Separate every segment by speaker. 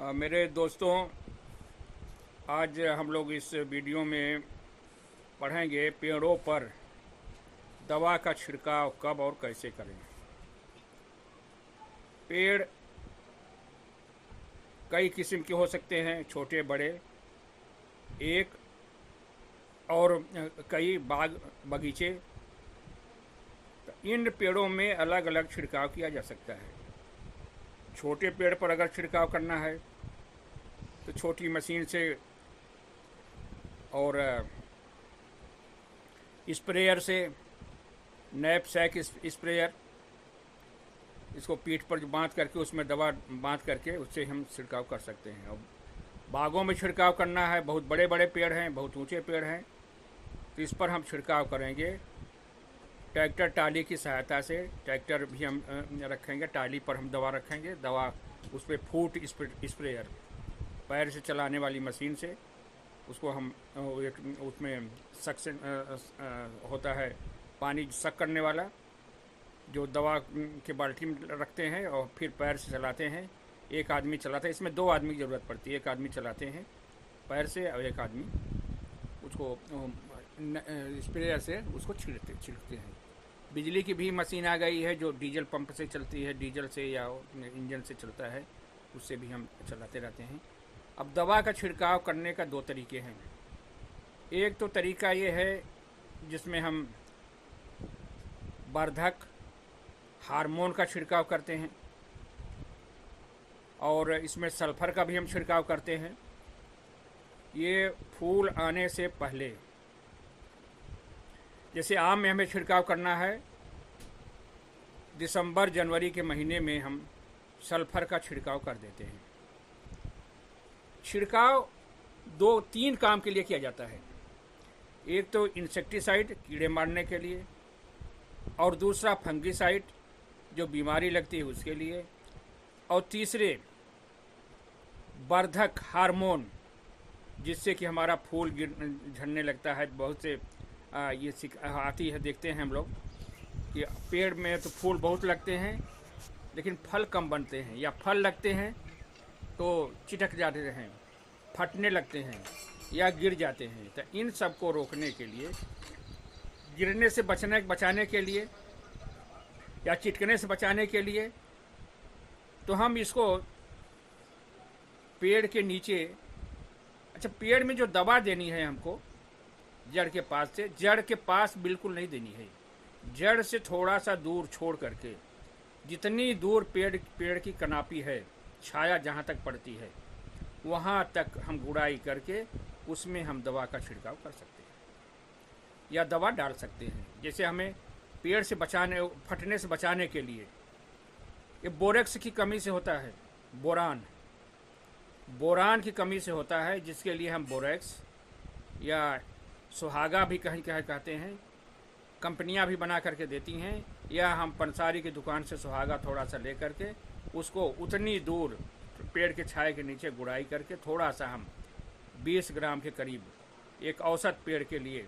Speaker 1: मेरे दोस्तों, आज हम लोग इस वीडियो में पढ़ेंगे पेड़ों पर दवा का छिड़काव कब और कैसे करें। पेड़ कई किस्म के हो सकते हैं, छोटे बड़े, एक और कई बाग बगीचे। इन पेड़ों में अलग अलग छिड़काव किया जा सकता है। छोटे पेड़ पर अगर छिड़काव करना है तो छोटी मशीन से और स्प्रेयर से, नैपसैक स्प्रेयर, इसको पीठ पर बांध करके उसमें दवा बांध करके उससे हम छिड़काव कर सकते हैं। और बागों में छिड़काव करना है, बहुत बड़े बड़े पेड़ हैं, बहुत ऊंचे पेड़ हैं, तो इस पर हम छिड़काव करेंगे ट्रैक्टर टाली की सहायता से। ट्रैक्टर भी हम रखेंगे, टाली पर हम दवा रखेंगे, दवा उस पर फूट स्प्रेयर, पैर से चलाने वाली मशीन से उसको हम उसमें सक्शन होता है, पानी सक करने वाला, जो दवा के बाल्टी में रखते हैं और फिर पैर से चलाते हैं। एक आदमी चलाता है, इसमें दो आदमी की ज़रूरत पड़ती है। एक आदमी चलाते हैं पैर से और एक आदमी उसको स्प्रेयर से उसको छिड़कते हैं। बिजली की भी मशीन आ गई है जो डीजल पंप से चलती है, डीजल से या इंजन से चलता है, उससे भी हम चलाते रहते हैं। अब दवा का छिड़काव करने का दो तरीके हैं। एक तो तरीका ये है जिसमें हम वर्धक हार्मोन का छिड़काव करते हैं और इसमें सल्फर का भी हम छिड़काव करते हैं। ये फूल आने से पहले, जैसे आम में हमें छिड़काव करना है, दिसंबर जनवरी के महीने में हम सल्फर का छिड़काव कर देते हैं। छिड़काव दो तीन काम के लिए किया जाता है। एक तो इंसेक्टिसाइड, कीड़े मारने के लिए, और दूसरा फंगिसाइड, जो बीमारी लगती है उसके लिए, और तीसरे वर्धक हार्मोन, जिससे कि हमारा फूल झड़ने लगता है। बहुत से ये आती है, देखते हैं हम लोग कि पेड़ में तो फूल बहुत लगते हैं लेकिन फल कम बनते हैं, या फल लगते हैं तो चिटक जाते हैं, फटने लगते हैं या गिर जाते हैं। तो इन सब को रोकने के लिए, गिरने से बचाने के लिए या चिटकने से बचाने के लिए, तो हम इसको पेड़ के नीचे, अच्छा, पेड़ में जो दवा देनी है हमको जड़ के पास से, जड़ के पास बिल्कुल नहीं देनी है, जड़ से थोड़ा सा दूर छोड़ करके, जितनी दूर पेड़ की कनापी है, छाया जहाँ तक पड़ती है, वहाँ तक हम गुड़ाई करके उसमें हम दवा का छिड़काव कर सकते हैं या दवा डाल सकते हैं। जैसे हमें पेड़ से फटने से बचाने के लिए, ये बोरेक्स की कमी से होता है, बोरान की कमी से होता है, जिसके लिए हम बोरेक्स या सुहागा भी कहीं कहते हैं, कंपनियां भी बना करके देती हैं, या हम पंसारी की दुकान से सुहागा थोड़ा सा ले करके उसको उतनी दूर पेड़ के छाए के नीचे गुड़ाई करके थोड़ा सा हम 20 ग्राम के करीब एक औसत पेड़ के लिए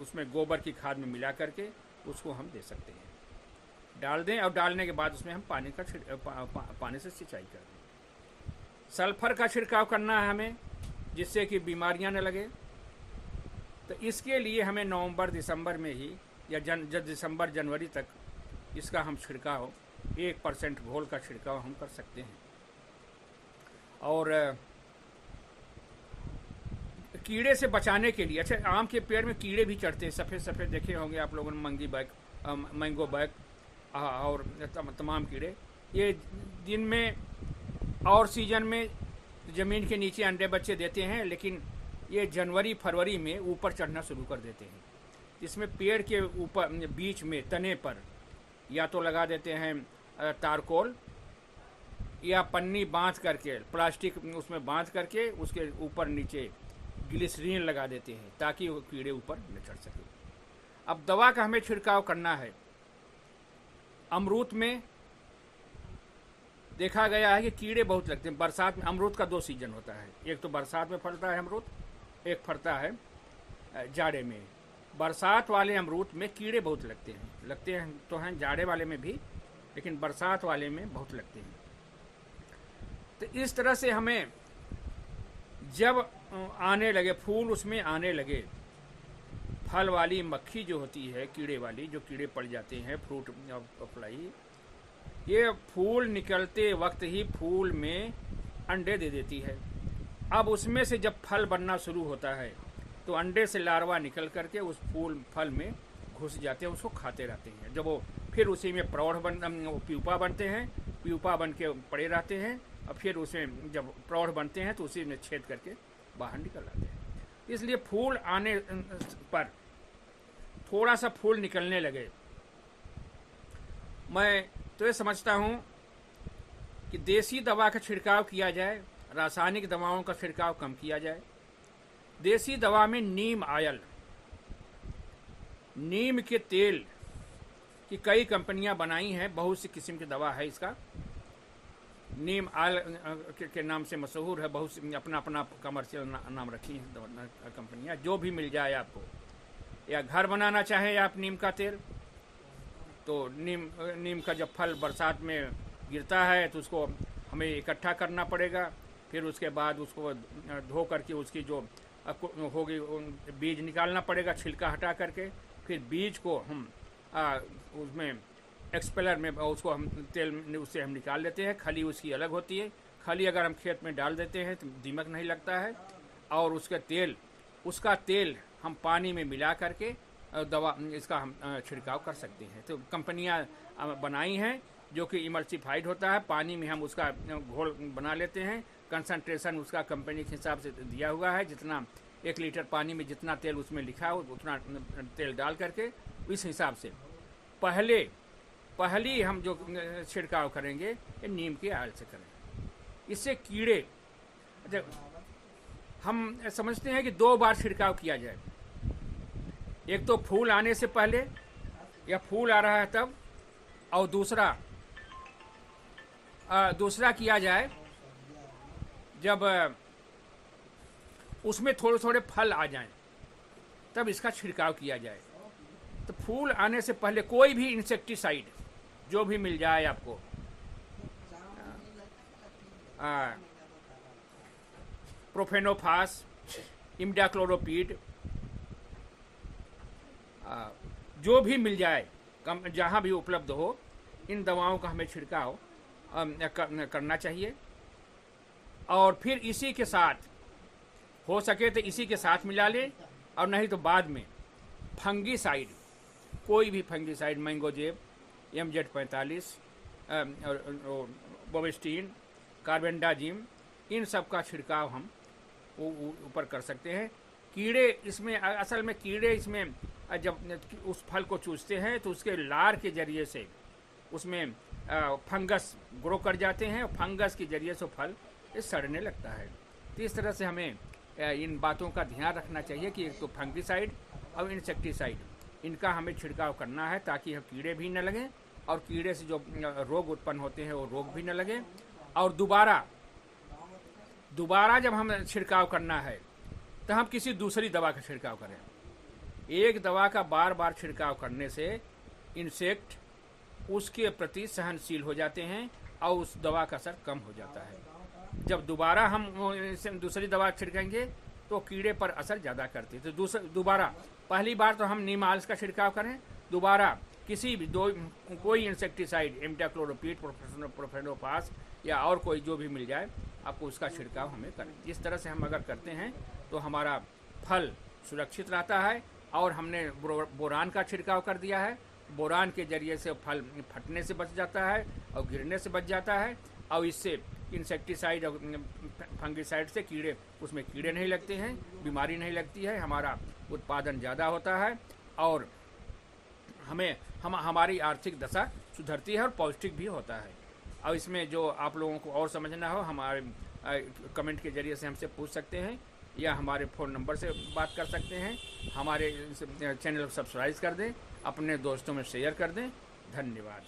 Speaker 1: उसमें गोबर की खाद में मिला करके उसको हम दे सकते हैं, डाल दें, और डालने के बाद उसमें हम पानी से सिंचाई कर दें। सल्फर का छिड़काव करना है हमें, जिससे कि बीमारियां न लगे। तो इसके लिए हमें नवंबर दिसंबर में ही, या दिसंबर जनवरी तक इसका हम छिड़काव 1% घोल का छिड़काव हम कर सकते हैं। और कीड़े से बचाने के लिए, अच्छा, आम के पेड़ में कीड़े भी चढ़ते हैं, सफ़ेद सफ़ेद देखे होंगे आप लोगों ने, मैंगो बैग और तमाम कीड़े। ये दिन में और सीजन में ज़मीन के नीचे अंडे बच्चे देते हैं, लेकिन ये जनवरी फरवरी में ऊपर चढ़ना शुरू कर देते हैं। इसमें पेड़ के ऊपर बीच में तने पर या तो लगा देते हैं तारकोल, या पन्नी बांध करके, प्लास्टिक उसमें बांध करके उसके ऊपर नीचे ग्लिसरीन लगा देते हैं, ताकि वो कीड़े ऊपर न चढ़ सके। अब दवा का हमें छिड़काव करना है। अमरूद में देखा गया है कि कीड़े बहुत लगते हैं। बरसात में अमरूद का दो सीजन होता है, एक तो बरसात में फलता है अमरूद, एक फलता है जाड़े में। बरसात वाले अमरूद में कीड़े बहुत लगते हैं तो हैं, जाड़े वाले में भी, लेकिन बरसात वाले में बहुत लगते हैं। तो इस तरह से हमें जब आने लगे फूल, उसमें आने लगे, फल वाली मक्खी जो होती है, कीड़े वाली, जो कीड़े पड़ जाते हैं फ्रूट फ्लाई, ये फूल निकलते वक्त ही फूल में अंडे दे देती है। अब उसमें से जब फल बनना शुरू होता है तो अंडे से लार्वा निकल करके उस फल में घुस जाते हैं, उसको खाते रहते हैं। जब वो फिर उसी में प्यूपा बनते हैं, प्यूपा बन के पड़े रहते हैं, और फिर उसमें जब प्रौढ़ बनते हैं तो उसी में छेद करके बाहर निकल आते हैं। इसलिए फूल आने पर थोड़ा सा फूल निकलने लगे, मैं तो ये समझता हूँ कि देसी दवा का छिड़काव किया जाए, रासायनिक दवाओं का छिड़काव कम किया जाए। देसी दवा में नीम आयल, नीम के तेल की कई कंपनियां बनाई हैं, बहुत सी किस्म की दवा है इसका। नीम आयल के नाम से मशहूर है, बहुत सी अपना अपना कमर्शियल नाम रखी हैं कंपनियां। जो भी मिल जाए आपको, या घर बनाना चाहें आप नीम का तेल, तो नीम का जब फल बरसात में गिरता है तो उसको हमें इकट्ठा करना पड़ेगा, फिर उसके बाद उसको धो करके उसकी जो होगी बीज निकालना पड़ेगा, छिलका हटा करके। फिर बीज को हम उसमें एक्सपेलर में उसको हम तेल उससे हम निकाल लेते हैं। खली उसकी अलग होती है, खली अगर हम खेत में डाल देते हैं तो दीमक नहीं लगता है। और उसका तेल हम पानी में मिला करके दवा इसका हम छिड़काव कर सकते हैं। तो कंपनियां बनाई हैं जो कि इमल्सिफाइड होता है, पानी में हम उसका घोल बना लेते हैं। कंसंट्रेशन उसका कंपनी के हिसाब से दिया हुआ है, जितना 1 लीटर पानी में जितना तेल उसमें लिखा हो उतना तेल डाल करके इस हिसाब से पहली हम जो छिड़काव करेंगे ये नीम के आयल से करें। इससे कीड़े, हम समझते हैं कि 2 बार छिड़काव किया जाए, एक तो फूल आने से पहले या फूल आ रहा है तब, और दूसरा किया जाए जब उसमें थोड़े थोड़े फल आ जाएं, तब इसका छिड़काव किया जाए। तो फूल आने से पहले कोई भी इंसेक्टिसाइड जो भी मिल जाए आपको, प्रोफेनोफास, इमिडाक्लोरोपीड, जो भी मिल जाए, जहाँ भी उपलब्ध हो, इन दवाओं का हमें छिड़काव करना चाहिए। और फिर इसी के साथ हो सके तो इसी के साथ मिला ले, और नहीं तो बाद में फंगीसाइड, कोई भी फंगीसाइड, मैंगोजेब, MZ45, बोविस्टीन, कार्बेंडाजिम, इन सब का छिड़काव हम ऊपर कर सकते हैं। कीड़े इसमें, असल में कीड़े इसमें जब उस फल को चूसते हैं तो उसके लार के जरिए से उसमें फंगस ग्रो कर जाते हैं, और फंगस के जरिए से फल सड़ने लगता है। तो इस तरह से हमें इन बातों का ध्यान रखना चाहिए कि एक तो फंगीसाइड और इंसेक्टिसाइड, इनका हमें छिड़काव करना है ताकि हम कीड़े भी न लगें, और कीड़े से जो रोग उत्पन्न होते हैं वो रोग भी न लगें। और दोबारा जब हम छिड़काव करना है तो हम किसी दूसरी दवा का छिड़काव करें। एक दवा का बार बार छिड़काव करने से इंसेक्ट उसके प्रति सहनशील हो जाते हैं और उस दवा का असर कम हो जाता है। जब दोबारा हम दूसरी दवा छिड़केंगे तो कीड़े पर असर ज़्यादा करती है। तो दोबारा, पहली बार तो हम नीम आयल का छिड़काव करें, दोबारा किसी भी कोई इंसेक्टिसाइड, इमिडाक्लोरोपीड, प्रोफेनोफास या और कोई जो भी मिल जाए, आपको उसका छिड़काव हमें करें। इस तरह से हम अगर करते हैं तो हमारा फल सुरक्षित रहता है। और हमने बोरान का छिड़काव कर दिया है, बोरान के जरिए से फल फटने से बच जाता है और गिरने से बच जाता है। और इससे इंसेक्टिसाइड और फंगिसाइड से उसमें कीड़े नहीं लगते हैं, बीमारी नहीं लगती है, हमारा उत्पादन ज़्यादा होता है और हमारी आर्थिक दशा सुधरती है और पौष्टिक भी होता है। और इसमें जो आप लोगों को और समझना हो, हमारे कमेंट के जरिए से हमसे पूछ सकते हैं या हमारे फ़ोन नंबर से बात कर सकते हैं। हमारे चैनल को सब्सक्राइब कर दें, अपने दोस्तों में शेयर कर दें। धन्यवाद।